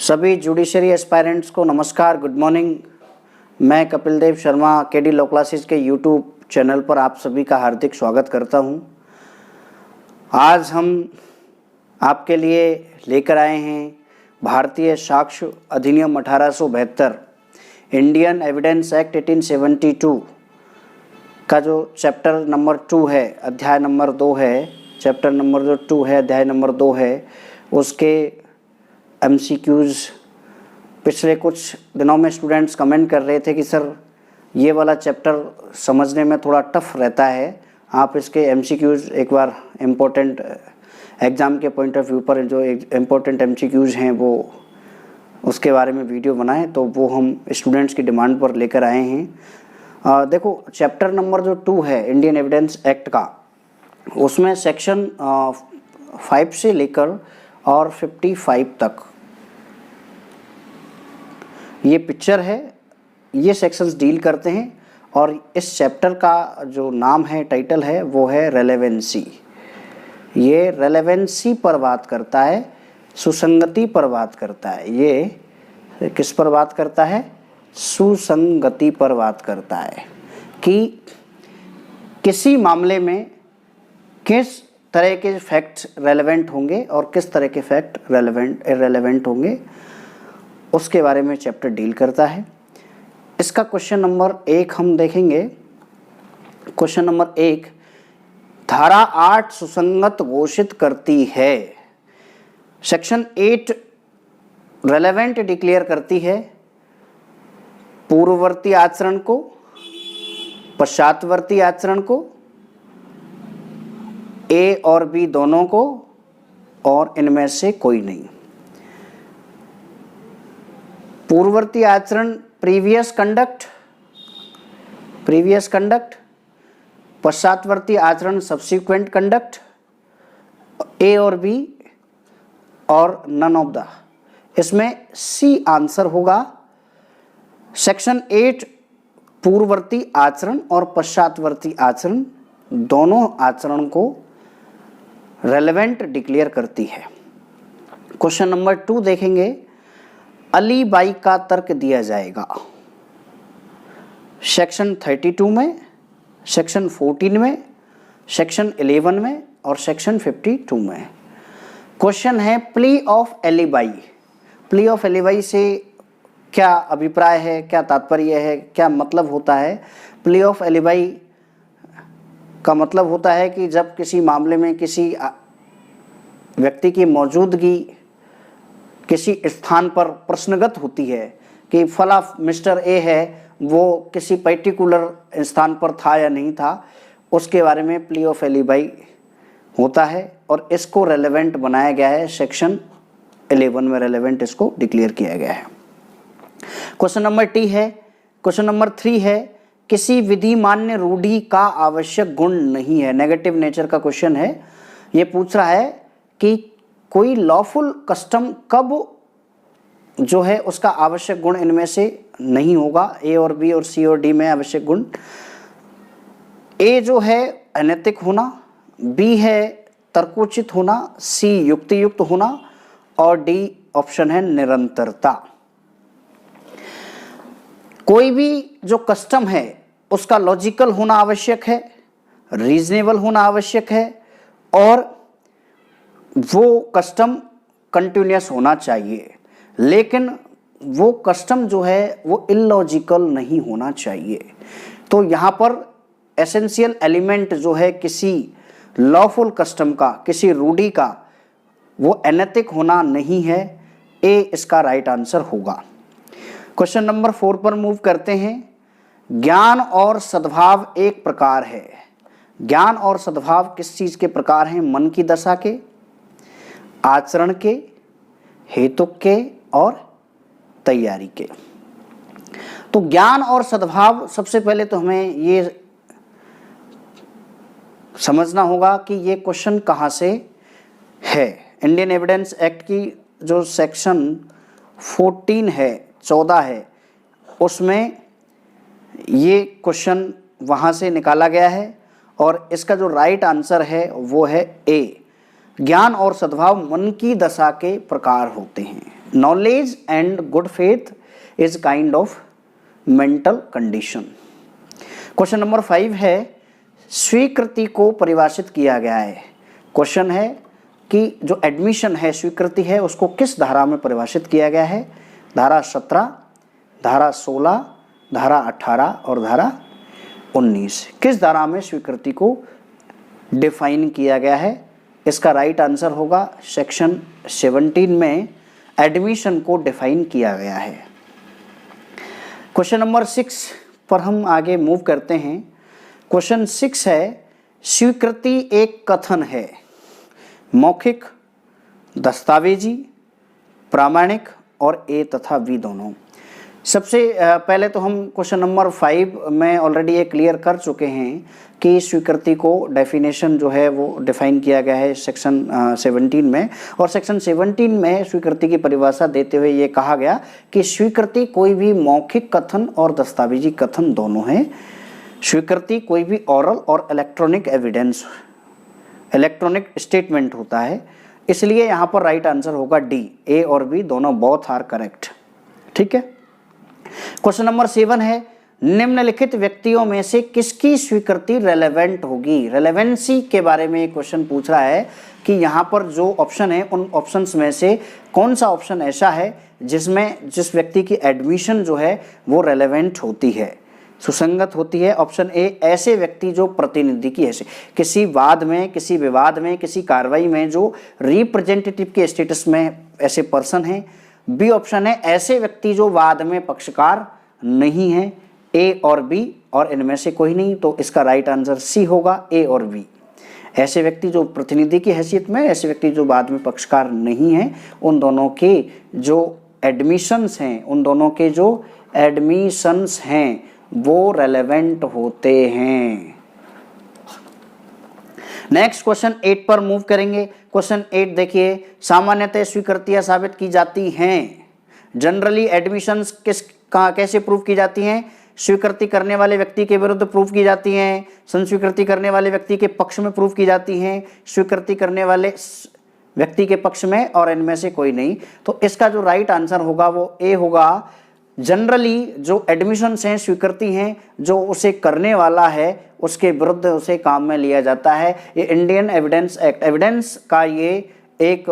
सभी judiciary aspirants को नमस्कार, गुड मॉर्निंग। मैं Kapil Dev Sharma KD law classes के यूट्यूब चैनल पर आप सभी का हार्दिक स्वागत करता हूं। आज हम आपके लिए लेकर आए हैं भारतीय साक्ष्य अधिनियम 1872, इंडियन एविडेंस एक्ट 1872 का जो चैप्टर नंबर 2 है, अध्याय नंबर 2 है, चैप्टर नंबर जो 2 है, अध्याय नंबर 2 है, उसके MCQs पिछले कुछ दिनों में स्टूडेंट्स कमेंट कर रहे थे कि सर ये वाला चैप्टर समझने में थोड़ा टफ रहता है, आप इसके MCQs एक बार इम्पोर्टेंट एग्ज़ाम के पॉइंट ऑफ व्यू पर जो इम्पोर्टेंट MCQs हैं वो उसके बारे में वीडियो बनाएं, तो वो हम स्टूडेंट्स की डिमांड पर लेकर आए हैं। देखो, चैप्टर नंबर जो 2 है इंडियन एविडेंस एक्ट का, उसमें सेक्शन 5 से लेकर और 55 तक ये पिक्चर है, ये सेक्शंस डील करते हैं। और इस चैप्टर का जो नाम है, टाइटल है, वो है रेलेवेंसी। ये रेलेवेंसी पर बात करता है, सुसंगति पर बात करता है। ये किस पर बात करता है? सुसंगति पर बात करता है कि किसी मामले में किस तरह के फैक्ट्स रेलेवेंट होंगे और किस तरह के फैक्ट इररेलेवेंट होंगे, उसके बारे में चैप्टर डील करता है। इसका क्वेश्चन नंबर 1 हम देखेंगे। क्वेश्चन नंबर 1, धारा 8 सुसंगत घोषित करती है। सेक्शन 8 रेलेवेंट डिक्लेयर करती है पूर्ववर्ती आचरण को, पश्चातवर्ती आचरण को, A और B दोनों को, और इनमें से कोई नहीं। पूर्ववर्ती आचरण प्रीवियस कंडक्ट, पश्चातवर्ती आचरण सब्सिक्वेंट कंडक्ट, A और B और नन ऑफ द। इसमें C आंसर होगा। सेक्शन 8 पूर्ववर्ती आचरण और पश्चातवर्ती आचरण दोनों आचरण को रेलेवेंट डिक्लेयर करती है। क्वेश्चन नंबर 2 देखेंगे। अली बाई का तर्क दिया जाएगा सेक्शन 32 में, सेक्शन 14 में, सेक्शन 11 में और सेक्शन 52 में। क्वेश्चन है plea of alibi. Plea of alibi से क्या अभिप्राय है, क्या तात्पर्य है, क्या मतलब होता है? प्ली ऑफ एलिबाई का मतलब होता है कि जब किसी मामले में किसी व्यक्ति की मौजूदगी किसी स्थान पर प्रश्नगत होती है कि फला मिस्टर ए है, वो किसी पर्टिकुलर स्थान पर था या नहीं था, उसके बारे में प्ली ऑफ एलिबाई होता है और इसको रेलेवेंट बनाया गया है। सेक्शन 11 में रेलेवेंट इसको डिक्लेयर किया गया है। क्वेश्चन नंबर 3 है किसी विधि मान्य रूढ़ी का आवश्यक गुण नहीं है। नेगेटिव नेचर का क्वेश्चन है। ये पूछ रहा है कि कोई लॉफुल कस्टम कब जो है उसका आवश्यक गुण इनमें से नहीं होगा। A और B और C और D में आवश्यक गुण, A जो है अनैतिक होना, B है तर्कोचित होना, C युक्तियुक्त होना और D ऑप्शन है निरंतरता। कोई भी जो कस्टम है उसका लॉजिकल होना आवश्यक है, रीजनेबल होना आवश्यक है और वो कस्टम कंटिन्यूअस होना चाहिए, लेकिन वो कस्टम जो है वो इलॉजिकल नहीं होना चाहिए। तो यहाँ पर एसेंशियल एलिमेंट जो है किसी लॉफुल कस्टम का, किसी रूढ़ी का, वो अनैतिक होना नहीं है। ए इसका राइट आंसर होगा। क्वेश्चन नंबर 4 पर मूव करते हैं। ज्ञान और सद्भाव एक प्रकार है। ज्ञान और सद्भाव किस चीज के प्रकार हैं? मन की दशा के, आचरण के, हेतुक के और तैयारी के। तो ज्ञान और सद्भाव, सबसे पहले तो हमें ये समझना होगा कि ये क्वेश्चन कहाँ से है। इंडियन एविडेंस एक्ट की जो सेक्शन 14 है उसमें ये क्वेश्चन वहाँ से निकाला गया है और इसका जो राइट आंसर है वो है ए। ज्ञान और सद्भाव मन की दशा के प्रकार होते हैं। Knowledge and good faith is kind of mental condition. Question number 5 है, स्वीकृति को परिभाषित किया गया है। क्वेश्चन है कि जो एडमिशन है, स्वीकृति है, उसको किस धारा में परिभाषित किया गया है? धारा 17, धारा 16, धारा 18 और धारा 19। किस धारा में स्वीकृति को डिफाइन किया गया है? इसका राइट आंसर होगा सेक्शन 17 में एडमिशन को डिफाइन किया गया है। क्वेश्चन नंबर 6 पर हम आगे मूव करते हैं। क्वेश्चन 6 है, स्वीकृति एक कथन है, मौखिक, दस्तावेजी, प्रामाणिक और ए तथा बी दोनों। सबसे पहले तो हम क्वेश्चन नंबर 5 में ऑलरेडी ये क्लियर कर चुके हैं कि स्वीकृति को डेफिनेशन जो है वो डिफाइन किया गया है सेक्शन 17 में, और सेक्शन 17 में स्वीकृति की परिभाषा देते हुए ये कहा गया कि स्वीकृति कोई भी मौखिक कथन और दस्तावेजी कथन दोनों है। स्वीकृति कोई भी ओरल और इलेक्ट्रॉनिक एविडेंस, इलेक्ट्रॉनिक स्टेटमेंट होता है। इसलिए यहाँ पर राइट आंसर होगा डी, ए और बी दोनों बोथ आर करेक्ट। ठीक है। क्वेश्चन नंबर 7 है, निम्नलिखित व्यक्तियों में से किसकी स्वीकृति रेलेवेंट होगी? रेलेवेंसी के बारे में एक क्वेश्चन पूछ रहा है कि यहाँ पर जो ऑप्शन है उन ऑप्शंस में से कौन सा ऑप्शन ऐसा है जिसमें जिस व्यक्ति की एडमिशन जो है वो रेलेवेंट होती है, सुसंगत होती है? ऑप्शन ए, ऐसे व्यक्ति जो प्रतिनिधि की हैसियत, किसी वाद में, किसी विवाद में, किसी कार्रवाई में जो रिप्रेजेंटेटिव के स्टेटस में ऐसे पर्सन हैं। बी ऑप्शन है, ऐसे व्यक्ति जो वाद में पक्षकार नहीं है। ए और बी, और इनमें से कोई नहीं, तो इसका राइट आंसर सी होगा, ए और बी। ऐसे व्यक्ति जो प्रतिनिधि की हैसियत में, ऐसे व्यक्ति जो वाद में पक्षकार नहीं है, उन दोनों के जो एडमिशंस हैं, उन दोनों के जो एडमिशंस हैं वो रेलेवेंट होते हैं। नेक्स्ट क्वेश्चन 8 पर मूव करेंगे। क्वेश्चन 8 देखिए, सामान्यतः स्वीकृतियां साबित की जाती हैं। जनरली एडमिशंस कैसे प्रूव की जाती हैं? स्वीकृति करने वाले व्यक्ति के विरुद्ध प्रूव की जाती हैं, संस्वीकृति करने वाले व्यक्ति के पक्ष में प्रूव की जाती हैं, स्वीकृति करने वाले व्यक्ति के पक्ष में, और इनमें से कोई नहीं। तो इसका जो राइट आंसर होगा वो ए होगा। जनरली जो एडमिशंस हैं, स्वीकृति हैं, जो उसे करने वाला है उसके विरुद्ध उसे काम में लिया जाता है। ये इंडियन एविडेंस एक्ट, एविडेंस का ये एक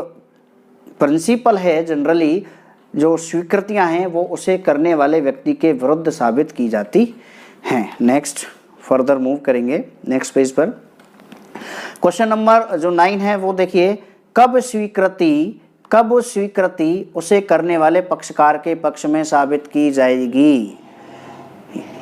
प्रिंसिपल है। जनरली जो स्वीकृतियां हैं वो उसे करने वाले व्यक्ति के विरुद्ध साबित की जाती हैं। नेक्स्ट फर्दर मूव करेंगे नेक्स्ट पेज पर। क्वेश्चन नंबर जो 9 है वो देखिए, कब स्वीकृति उसे करने वाले पक्षकार के पक्ष में साबित की जाएगी?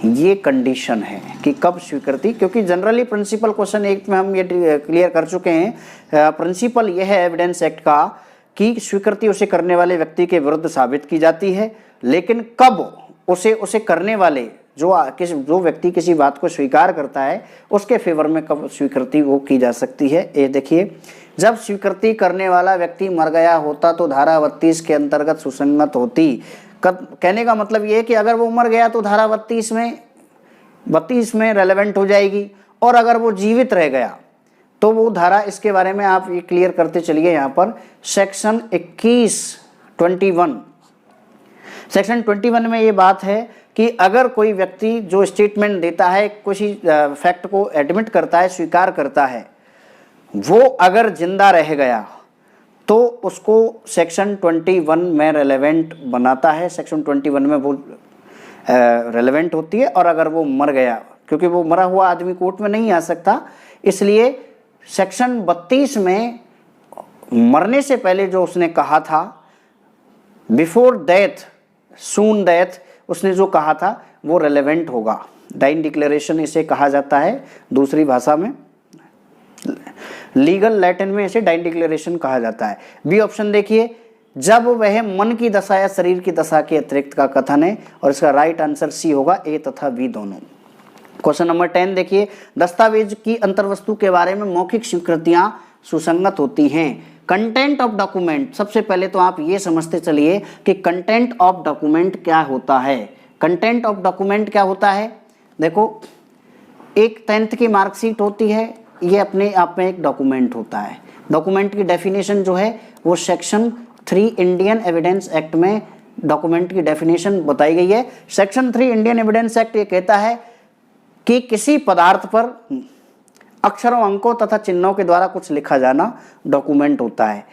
ये कंडीशन है कि कब स्वीकृति, क्योंकि जनरली प्रिंसिपल क्वेश्चन 1 में हम ये क्लियर कर चुके हैं। प्रिंसिपल ये है एविडेंस एक्ट का कि स्वीकृति उसे करने वाले व्यक्ति के विरुद्ध साबित की जाती है, लेकिन कब उसे करने वाले जो व्यक्ति किसी बात को स्वीकार करता है उसके फेवर में कब स्वीकृति वो की जा सकती है? ये देखिए, जब स्वीकृति करने वाला व्यक्ति मर गया होता तो धारा 32 के अंतर्गत सुसंगत होती। कहने का मतलब ये है कि अगर वो मर गया तो धारा 32 में रेलेवेंट हो जाएगी, और अगर वो जीवित रह गया तो वो धारा, इसके बारे में आप ये क्लियर करते चलिए। यहाँ पर सेक्शन 21 सेक्शन 21 में ये बात है कि अगर कोई व्यक्ति जो स्टेटमेंट देता है, किसी फैक्ट को एडमिट करता है, स्वीकार करता है, वो अगर जिंदा रह गया तो उसको सेक्शन 21 में रेलेवेंट बनाता है। सेक्शन 21 में वो रेलेवेंट होती है। और अगर वो मर गया, क्योंकि वो मरा हुआ आदमी कोर्ट में नहीं आ सकता, इसलिए सेक्शन 32 में मरने से पहले जो उसने कहा था, बिफोर डेथ, सून डेथ, उसने जो कहा था वो रेलेवेंट होगा। डाइन डिक्लेरेशन इसे कहा जाता है दूसरी भाषा में, लीगल लैटिन में इसे डाइन डिक्लेरेशन कहा जाता है। बी ऑप्शन देखिए, जब वह मन की दशा या शरीर की दशा के अतिरिक्त का कथन है, और इसका राइट आंसर सी होगा, ए तथा बी दोनों। क्वेश्चन नंबर 10 देखिए, दस्तावेज की अंतर्वस्तु के बारे में मौखिक स्वीकृतियां सुसंगत होती हैं। कंटेंट ऑफ डॉक्यूमेंट, सबसे पहले तो आप ये समझते चलिए कि कंटेंट ऑफ डॉक्यूमेंट क्या होता है। कंटेंट ऑफ डॉक्यूमेंट क्या होता है? देखो, एक 10th की मार्कशीट होती है, ये अपने आप में एक डॉक्यूमेंट होता है। डॉक्यूमेंट की डेफिनेशन जो है वो सेक्शन 3 इंडियन एविडेंस एक्ट में डॉक्यूमेंट की डेफिनेशन बताई गई है। सेक्शन 3 इंडियन एविडेंस एक्ट ये कहता है कि किसी पदार्थ पर अक्षरों, अंकों तथा चिन्हों के द्वारा कुछ लिखा जाना डॉक्यूमेंट होता है।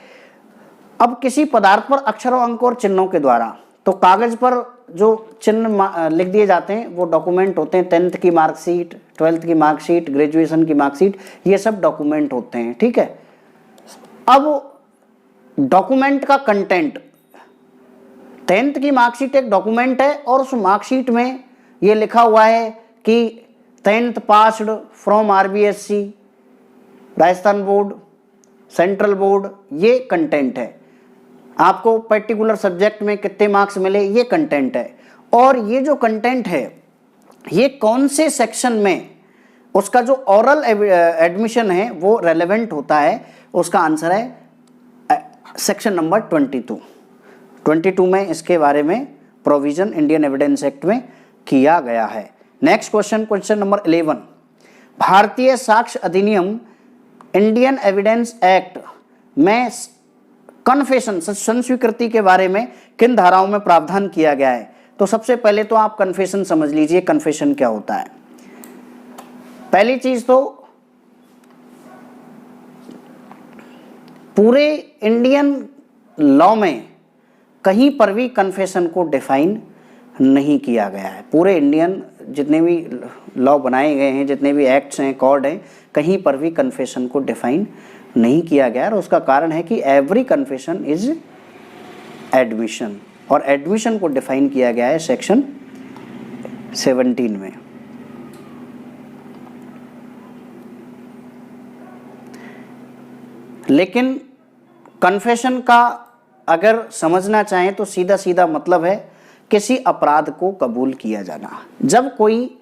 अब किसी पदार्थ पर अक्षरों, अंकों और चिन्हों के द्वारा, तो कागज पर जो चिन्ह लिख दिए जाते हैं वो डॉक्यूमेंट होते हैं। 10th की मार्कशीट, 12th की मार्कशीट, ग्रेजुएशन की मार्कशीट, ये सब डॉक्यूमेंट होते हैं, ठीक है। अब डॉक्यूमेंट का कंटेंट, 10th की मार्कशीट एक डॉक्यूमेंट है और उस मार्कशीट में ये लिखा हुआ है कि 10th passed from RBSC, Rajasthan board, central board, ये कंटेंट है। आपको पर्टिकुलर सब्जेक्ट में कितने मार्क्स मिले, ये कंटेंट है। और ये जो कंटेंट है ये कौन से सेक्शन में उसका जो ओरल एडमिशन है वो रेलेवेंट होता है, उसका आंसर है सेक्शन नंबर 22 में इसके बारे में प्रोविजन इंडियन एविडेंस एक्ट में किया गया है। नेक्स्ट क्वेश्चन नंबर 11, भारतीय साक्ष्य अधिनियम इंडियन एविडेंस एक्ट में कन्फेशन, संस्वीकृति के बारे में किन धाराओं में प्रावधान किया गया है? तो सबसे पहले तो आप कन्फेशन समझ लीजिए, कन्फेशन क्या होता है। पहली चीज तो पूरे इंडियन लॉ में कहीं पर भी कन्फेशन को डिफाइन नहीं किया गया है। पूरे इंडियन जितने भी लॉ बनाए गए हैं, जितने भी एक्ट्स हैं, कोड हैं, कहीं पर भी कन्फेशन को डिफाइन नहीं किया गया। और उसका कारण है कि एवरी कन्फेशन इज एडमिशन, और एडमिशन को डिफाइन किया गया है सेक्शन 17 में। लेकिन कन्फेशन का अगर समझना चाहें तो सीधा सीधा मतलब है किसी अपराध को कबूल किया जाना। जब कोई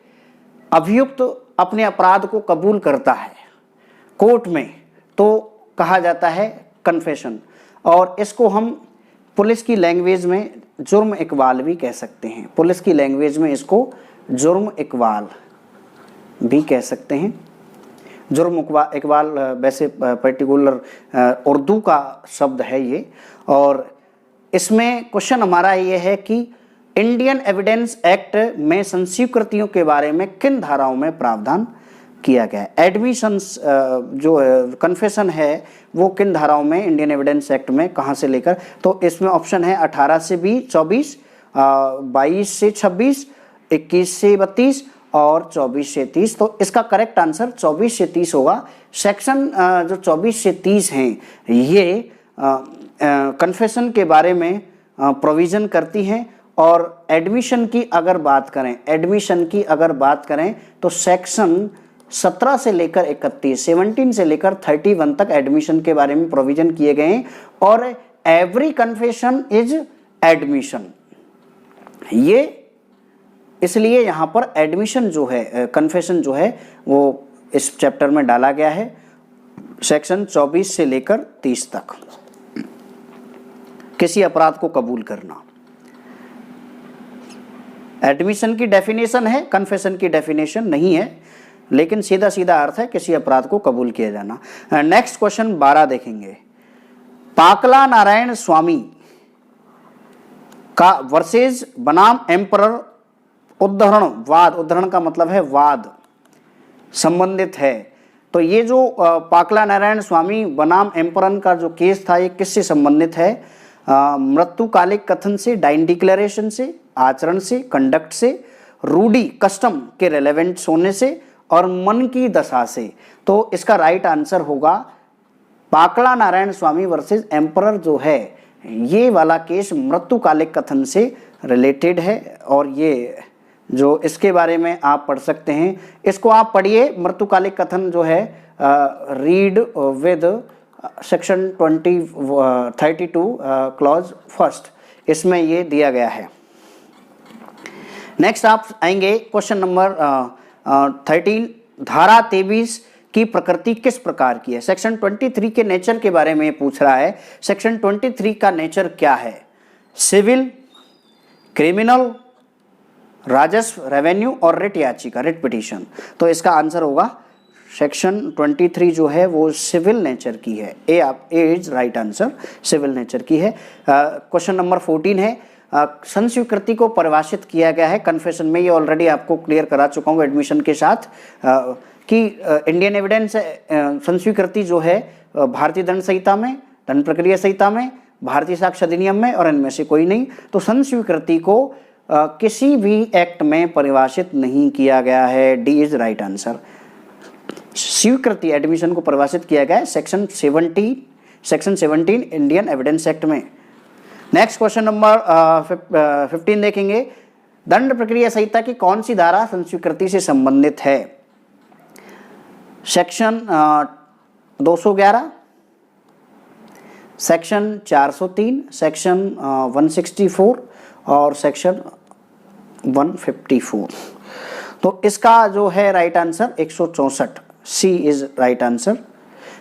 अभियुक्त अपने अपराध को कबूल करता है कोर्ट में तो कहा जाता है कन्फेशन, और इसको हम पुलिस की लैंग्वेज में जुर्म इकबाल भी कह सकते हैं। पुलिस की लैंग्वेज में इसको जुर्म इकबाल भी कह सकते हैं। जुर्म इकबाल वैसे पर्टिकुलर उर्दू का शब्द है ये। और इसमें क्वेश्चन हमारा ये है कि इंडियन एविडेंस एक्ट में संस्वीकृतियों के बारे में किन धाराओं में प्रावधान किया गया है। एडमिशंस जो कन्फेशन है वो किन धाराओं में इंडियन एविडेंस एक्ट में कहाँ से लेकर, तो इसमें ऑप्शन है 18 से 24, 22 से 26, 21 से 32 और 24 से 30। तो इसका करेक्ट आंसर 24 से 30 होगा। सेक्शन जो 24 से 30 हैं ये कन्फेशन के बारे में प्रोविज़न करती हैं। और एडमिशन की अगर बात करें तो सेक्शन 17 से लेकर 31, 17 से लेकर 31 तक एडमिशन के बारे में प्रोविजन किए गए हैं। और एवरी कन्फेशन इज एडमिशन, ये इसलिए यहाँ पर एडमिशन जो है, कन्फेशन जो है वो इस चैप्टर में डाला गया है सेक्शन 24 से लेकर 30 तक। किसी अपराध को कबूल करना, एडमिशन की डेफिनेशन है, कन्फेशन की डेफिनेशन नहीं है, लेकिन सीधा सीधा अर्थ है किसी अपराध को कबूल किया जाना। नेक्स्ट क्वेश्चन 12 देखेंगे। पाकला नारायण स्वामी का वर्सेज बनाम एम्परर उद्धरण वाद, उद्धरण का मतलब है वाद, संबंधित है। तो ये जो पाकला नारायण स्वामी बनाम एम्परर का जो केस था ये किससे संबंधित है? मृत्युकालिक कथन से, डाइन डिक्लेरेशन से, आचरण से, कंडक्ट से, रूढ़ी कस्टम के रेलेवेंट होने से और मन की दशा से। तो इसका राइट आंसर होगा पाकला नारायण स्वामी वर्सेस एम्परर जो है ये वाला केस मृत्युकालिक कथन से रिलेटेड है। और ये जो इसके बारे में आप पढ़ सकते हैं, इसको आप पढ़िए। मृत्युकालिक कथन जो है read with section 32 clause first, इसमें ये दिया गया है। नेक्स्ट आप आएंगे क्वेश्चन नंबर 13। धारा 23 की प्रकृति किस प्रकार की है? सेक्शन 23 के नेचर के बारे में पूछ रहा है। सेक्शन 23 का नेचर क्या है? सिविल, क्रिमिनल, राजस्व, रेवेन्यू और रिट याचिका, रिट पिटीशन। तो इसका आंसर होगा सेक्शन 23 जो है वो सिविल नेचर की है। A is right answer, civil nature की है। क्वेश्चन नंबर 14 है, संस्वीकृति को परिभाषित किया गया है कन्फेशन में। ये ऑलरेडी आपको क्लियर करा चुका हूँ एडमिशन के साथ कि इंडियन एविडेंस संस्वीकृति जो है भारतीय दंड संहिता में, दंड प्रक्रिया संहिता में, भारतीय साक्ष्य अधिनियम में और इनमें से कोई नहीं। तो संस्वीकृति को किसी भी एक्ट में परिभाषित नहीं किया गया है। D is right answer. स्वीकृति एडमिशन को परिभाषित किया गया है सेक्शन 17 इंडियन एविडेंस एक्ट में। नेक्स्ट क्वेश्चन नंबर 15 देखेंगे, दंड प्रक्रिया संहिता की कौन सी धारा संस्वीकृति से संबंधित है? सेक्शन 211, सेक्शन 403, सेक्शन 164 और सेक्शन 154। तो इसका जो है right answer 164, C is right answer.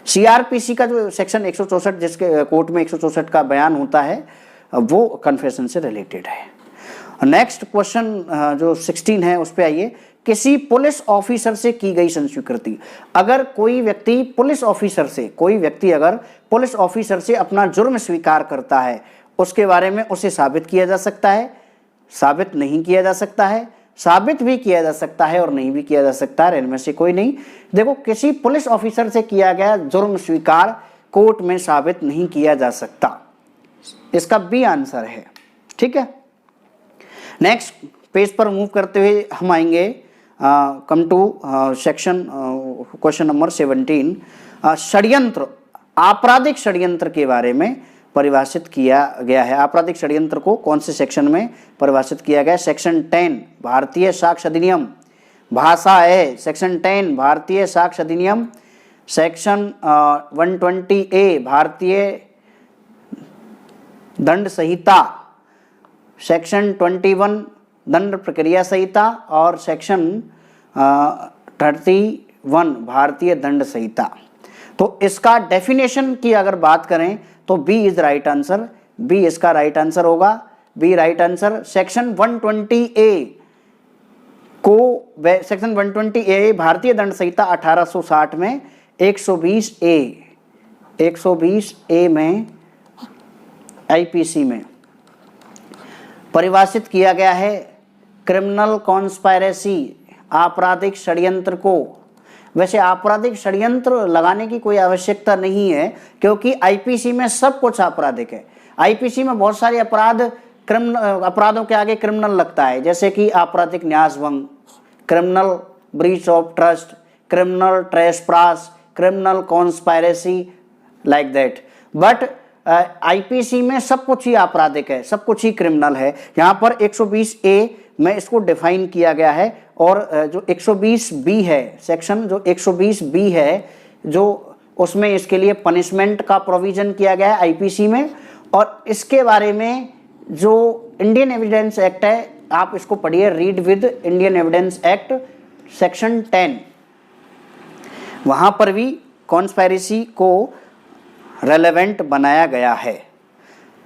CrPC का जो सेक्शन 164 जिसके कोर्ट में 164 का बयान होता है वो कन्फेशन से रिलेटेड है। नेक्स्ट क्वेश्चन जो 16 है उस पे आइए, किसी पुलिस ऑफिसर से की गई संस्वीकृति। अगर कोई व्यक्ति पुलिस ऑफिसर से, कोई व्यक्ति अगर पुलिस ऑफिसर से अपना जुर्म स्वीकार करता है, उसके बारे में उसे साबित किया जा सकता है, साबित नहीं किया जा सकता है, साबित भी किया जा सकता है और नहीं भी किया जा सकता है, इनमें से कोई नहीं। देखो, किसी पुलिस ऑफिसर से किया गया जुर्म स्वीकार कोर्ट में साबित नहीं किया जा सकता, इसका बी आंसर है। ठीक है, नेक्स्ट पेज पर मूव करते हुए हम आएंगे come to section question number 17। षड्यंत्र, आपराधिक षड्यंत्र के बारे में परिभाषित किया गया है। आपराधिक षड्यंत्र को कौन से सेक्शन में परिभाषित किया गया है? सेक्शन 10 भारतीय साक्ष्य अधिनियम, भाषा है सेक्शन 10 भारतीय साक्ष्य अधिनियम, सेक्शन 120A भारतीय दंड संहिता, सेक्शन 21 दंड प्रक्रिया संहिता और सेक्शन 31 भारतीय दंड संहिता। तो इसका डेफिनेशन की अगर बात करें तो B is right answer, B इसका राइट आंसर होगा, B right answer. Section 120A को, सेक्शन 120A भारतीय दंड संहिता 1860 में 120A में आईपीसी में परिभाषित किया गया है क्रिमिनल कॉन्स्पायरेसी, आपराधिक षड्यंत्र को। वैसे आपराधिक षड्यंत्र लगाने की कोई आवश्यकता नहीं है क्योंकि आईपीसी में सब कुछ आपराधिक है। आईपीसी में बहुत सारे अपराधों के आगे क्रिमिनल लगता है, जैसे कि आपराधिक न्यासभंग, criminal breach of trust, criminal trespass, criminal conspiracy, like that. But IPC में सब कुछ ही आपराधिक है, सब कुछ ही क्रिमिनल है। यहाँ पर 120A में इसको डिफाइन किया गया है और जो 120B है, सेक्शन जो 120B है, जो उसमें इसके लिए पनिशमेंट का प्रोविजन किया गया है आईपीसी में। और इसके बारे में जो इंडियन एविडेंस एक्ट है, आप इसको पढ़िए, read with Indian evidence act section 10, वहां पर भी कॉन्स्पायरेसी को रेलेवेंट बनाया गया है।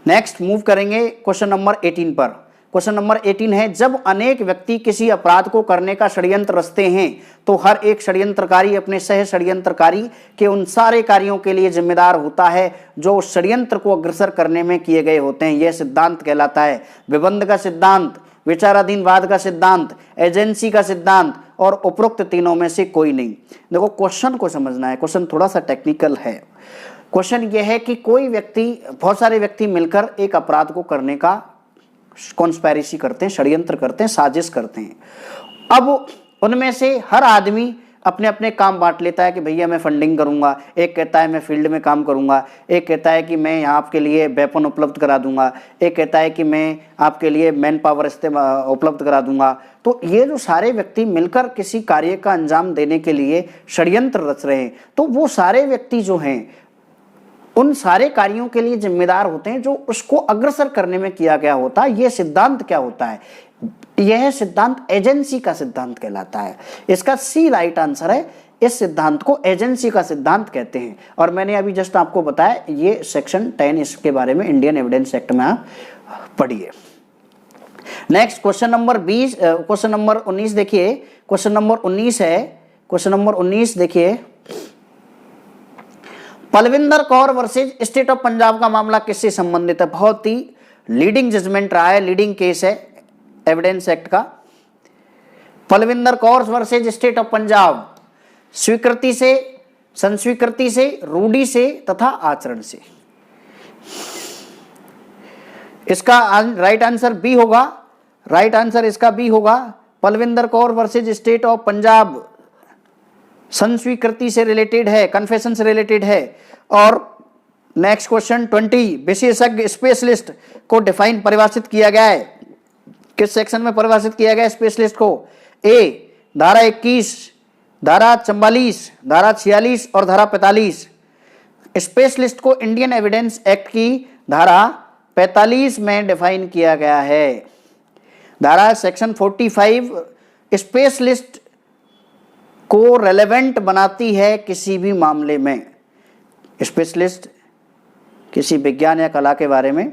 नेक्स्ट मूव करेंगे क्वेश्चन नंबर 18 पर। क्वेश्चन नंबर 18 है, जब अनेक व्यक्ति किसी अपराध को करने का षड्यंत्र रचते हैं तो हर एक षड्यंत्रकारी अपने सह षड्यंत्रकारी के उन सारे कार्यों के लिए जिम्मेदार होता है जो उस षड्यंत्र को अग्रसर करने में किए गए होते हैं। यह सिद्धांत कहलाता है विबंध का सिद्धांत, विचाराधीन वाद का सिद्धांत, एजेंसी का सिद्धांत और उपरोक्त तीनों में से कोई नहीं। देखो, क्वेश्चन को समझना है, क्वेश्चन थोड़ा सा टेक्निकल है। क्वेश्चन यह है कि कोई व्यक्ति, बहुत सारे व्यक्ति मिलकर एक अपराध को करने का कॉन्स्पायरेसी करते हैं, षड्यंत्र करते हैं, साजिश करते हैं। अब उनमें से हर आदमी अपने अपने काम बांट लेता है कि भैया मैं फंडिंग करूंगा, एक कहता है मैं फील्ड में काम करूंगा, एक कहता है कि मैं यहाँ आपके लिए वेपन उपलब्ध करा दूंगा, एक कहता है कि मैं आपके लिए मैन पावर उपलब्ध करा दूंगा। तो ये जो सारे व्यक्ति मिलकर किसी कार्य का अंजाम देने के लिए षड्यंत्र रच रहे हैं, तो वो सारे व्यक्ति जो हैं उन सारे कार्यों के लिए जिम्मेदार होते हैं जो उसको अग्रसर करने में किया गया होता है। यह सिद्धांत क्या होता है? यह सिद्धांत एजेंसी का सिद्धांत कहलाता है। इसका सी राइट आंसर है। इस सिद्धांत को एजेंसी का सिद्धांत कहते हैं। और मैंने अभी जस्ट आपको बताया, ये सेक्शन 10 इसके बारे में इंडियन एविडेंस एक्ट में आप पढ़िए। नेक्स्ट क्वेश्चन नंबर 19 देखिए। क्वेश्चन नंबर 19 है, क्वेश्चन नंबर 19 देखिए, Palvinder Kaur versus state of Punjab का मामला किससे संबंधित है? बहुत ही लीडिंग जजमेंट रहा है, लीडिंग केस है एविडेंस एक्ट का। Palvinder Kaur versus state of Punjab, स्वीकृति से, संस्वीकृति से, रूढ़ि से तथा आचरण से। इसका राइट आंसर बी होगा, राइट आंसर इसका बी होगा। Palwinder Kaur versus state of Punjab संस्वीकृति से रिलेटेड है, कन्फेशन से रिलेटेड है। और नेक्स्ट क्वेश्चन 20, विशेषज्ञ स्पेशलिस्ट को डिफाइन परिभाषित किया गया है, किस सेक्शन में परिभाषित किया गया है स्पेशलिस्ट को? ए धारा 21, धारा 44, धारा 46 और धारा 45। स्पेशलिस्ट को इंडियन एविडेंस एक्ट की धारा 45 में डिफाइन किया गया है। धारा सेक्शन 45 स्पेशलिस्ट को रेलेवेंट बनाती है किसी भी मामले में। स्पेशलिस्ट किसी विज्ञान या कला के बारे में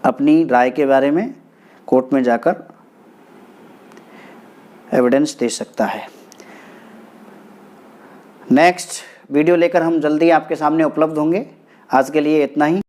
अपनी राय के बारे में कोर्ट में जाकर एविडेंस दे सकता है। नेक्स्ट वीडियो लेकर हम जल्दी आपके सामने उपलब्ध होंगे। आज के लिए इतना ही।